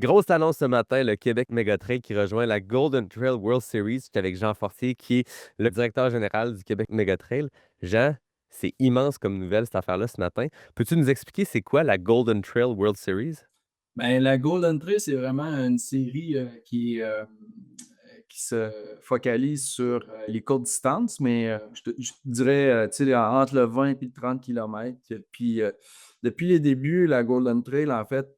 Grosse annonce ce matin, le Québec Mégatrail qui rejoint la Golden Trail World Series. J'étais avec Jean Fortier, qui est le directeur général du Québec Mégatrail. Jean, c'est immense comme nouvelle, cette affaire-là, ce matin. Peux-tu nous expliquer c'est quoi la Golden Trail World Series? Ben, la Golden Trail, c'est vraiment une série, qui se focalise sur, les courtes distances, mais, je te dirais, tu sais, entre le 20 et le 30 kilomètres. Puis, depuis les débuts, la Golden Trail, en fait,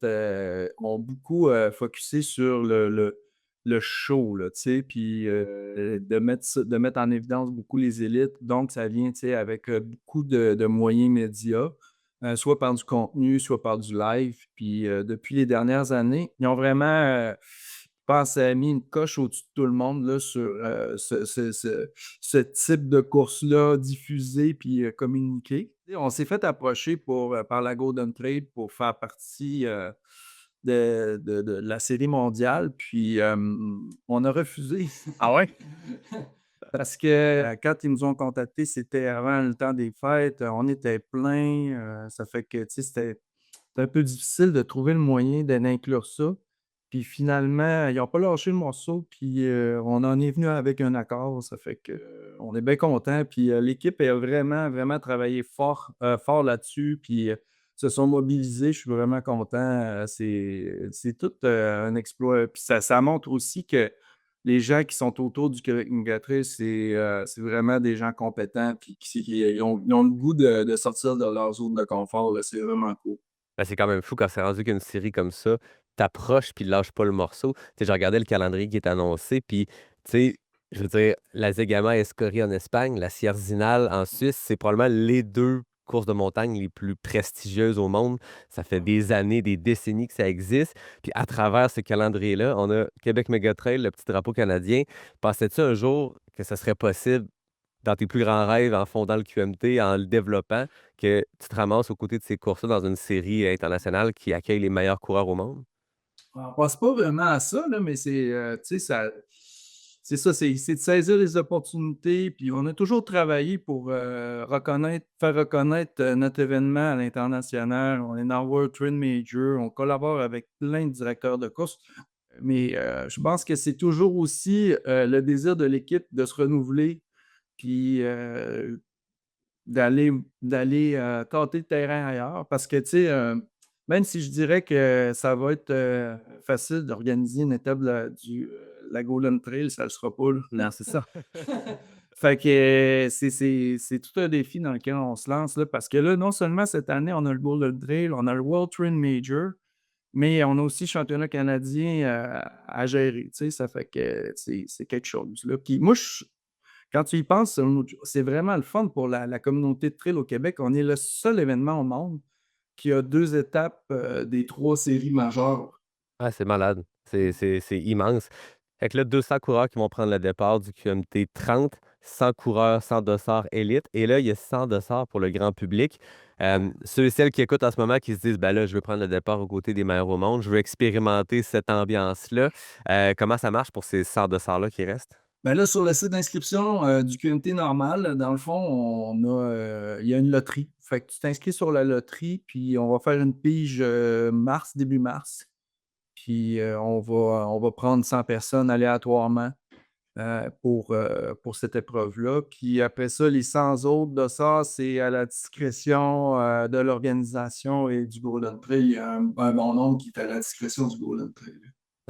ont beaucoup, focusé sur le show, là, tu sais, puis, de mettre en évidence beaucoup les élites. Donc ça vient, tu sais, avec, beaucoup de moyens médias, soit par du contenu, soit par du live. Puis, depuis les dernières années, ils ont vraiment, je pense, mis une coche au-dessus de tout le monde là, sur, ce type de course-là diffusée puis, communiquée. Tu sais, on s'est fait approcher par la Golden Trail pour faire partie, de la série mondiale, puis, on a refusé. Ah ouais? Parce que, quand ils nous ont contactés, c'était avant le temps des fêtes, on était plein, ça fait que, tu sais, c'était un peu difficile de trouver le moyen d'inclure ça. Puis finalement, ils ont pas lâché le morceau, puis, on en est venu avec un accord. Ça fait que, on est bien content. Puis, l'équipe a vraiment, vraiment travaillé fort là-dessus, puis, se sont mobilisés. Je suis vraiment content, c'est tout, un exploit. Puis ça montre aussi que les gens qui sont autour du Québec Migrateur, c'est vraiment des gens compétents puis qui ont le goût de sortir de leur zone de confort, là. C'est vraiment cool. Ben, c'est quand même fou quand c'est rendu qu'une série comme ça t'approche puis lâche pas le morceau. Tu sais, j'ai regardé le calendrier qui est annoncé, puis, tu sais, je veux dire, la Zegama Escorial en Espagne, la Sierzinal en Suisse, c'est probablement les 2 courses de montagne les plus prestigieuses au monde. Ça fait des années, des décennies que ça existe. Puis à travers ce calendrier-là, on a Québec Méga Trail, le petit drapeau canadien. Pensais-tu un jour que ça serait possible dans tes plus grands rêves, en fondant le QMT, en le développant, que tu te ramasses aux côtés de ces courses-là dans une série internationale qui accueille les meilleurs coureurs au monde? On pense pas vraiment à ça, là, mais tu sais, c'est ça, c'est de saisir les opportunités. Puis on a toujours travaillé pour, faire reconnaître, notre événement à l'international. On est dans World Trail Major, on collabore avec plein de directeurs de course. Mais, je pense que c'est toujours aussi, le désir de l'équipe de se renouveler, puis, d'aller, tâter le terrain ailleurs. Parce que, tu sais, même si je dirais que ça va être, facile d'organiser une étape la Golden Trail, ça ne le sera pas, là. Non, c'est ça. Fait que, c'est tout un défi dans lequel on se lance, là, parce que là, non seulement cette année, on a le Golden Trail, on a le World Trail Major, mais on a aussi le championnat canadien, à gérer, tu sais? Ça fait que c'est quelque chose, là. Puis moi, quand tu y penses, c'est vraiment le fun pour la communauté de trail au Québec. On est le seul événement au monde qui a 2 étapes, des 3 séries majeures. Ah, c'est malade. C'est immense. Fait que là, 200 coureurs qui vont prendre le départ du QMT 30, 100 coureurs, 100 dossards élites. Et là, il y a 100 dossards pour le grand public. Ceux et celles qui écoutent en ce moment, qui se disent, ben là, je veux prendre le départ aux côtés des meilleurs au monde, je veux expérimenter cette ambiance-là. Comment ça marche pour ces 100 dossards-là qui restent? Ben là, sur le site d'inscription, du QMT normal, dans le fond, il y a une loterie. Fait que tu t'inscris sur la loterie, puis on va faire une pige, début mars. Puis, on va prendre 100 personnes aléatoirement, pour cette épreuve-là. Puis après ça, les 100 autres de ça, c'est à la discrétion, de l'organisation et du Golden Trail. Il y a un bon nombre qui est à la discrétion du Golden Trail.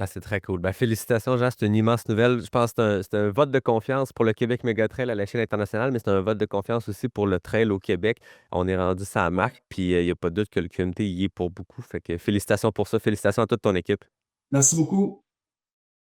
Ah, c'est très cool. Ben, félicitations, Jean, c'est une immense nouvelle. Je pense que c'est un vote de confiance pour le Québec Méga Trail à l'échelle internationale, mais c'est un vote de confiance aussi pour le trail au Québec. On est rendu ça à marque, puis il n'y a pas de doute que le QMT y est pour beaucoup. Fait que félicitations pour ça. Félicitations à toute ton équipe. Merci beaucoup.